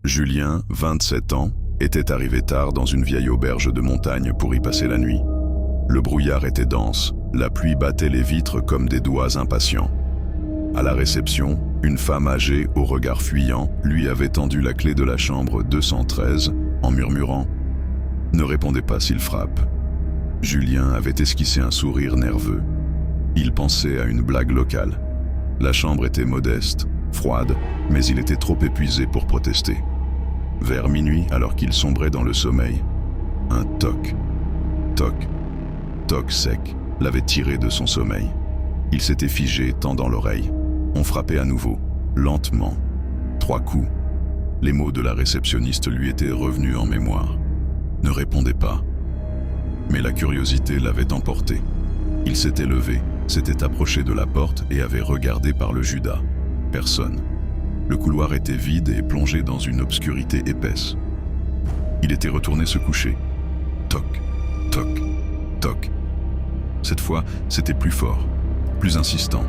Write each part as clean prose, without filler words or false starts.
Julien, 27 ans, était arrivé tard dans une vieille auberge de montagne pour y passer la nuit. Le brouillard était dense, la pluie battait les vitres comme des doigts impatients. À la réception, une femme âgée au regard fuyant lui avait tendu la clé de la chambre 213 en murmurant « Ne répondez pas s'il frappe ». Julien avait esquissé un sourire nerveux. Il pensait à une blague locale. La chambre était modeste, froide, mais il était trop épuisé pour protester. Vers minuit, alors qu'il sombrait dans le sommeil, un toc, toc, toc sec l'avait tiré de son sommeil. Il s'était figé, tendant l'oreille. On frappait à nouveau, lentement. 3 coups. Les mots de la réceptionniste lui étaient revenus en mémoire. Ne répondez pas. Mais la curiosité l'avait emporté. Il s'était levé, s'était approché de la porte et avait regardé par le judas. Personne. Le couloir était vide et plongé dans une obscurité épaisse. Il était retourné se coucher. Toc, toc, toc. Cette fois, c'était plus fort, plus insistant.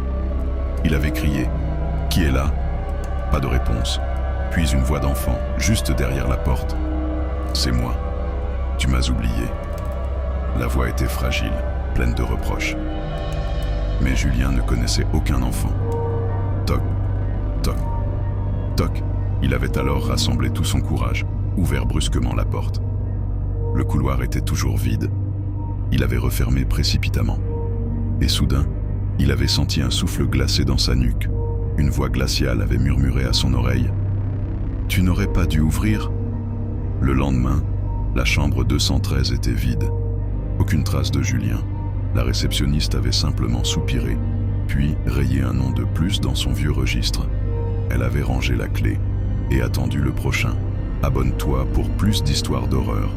Il avait crié « Qui est là ?» Pas de réponse. Puis une voix d'enfant, juste derrière la porte. « C'est moi. Tu m'as oublié. » La voix était fragile, pleine de reproches. Mais Julien ne connaissait aucun enfant. Toc, toc, toc. Il avait alors rassemblé tout son courage, ouvert brusquement la porte. Le couloir était toujours vide. Il avait refermé précipitamment. Et soudain, il avait senti un souffle glacé dans sa nuque. Une voix glaciale avait murmuré à son oreille « Tu n'aurais pas dû ouvrir ?» Le lendemain, la chambre 213 était vide. Aucune trace de Julien. La réceptionniste avait simplement soupiré, puis rayé un nom de plus dans son vieux registre. Elle avait rangé la clé et attendu le prochain. Abonne-toi pour plus d'histoires d'horreur.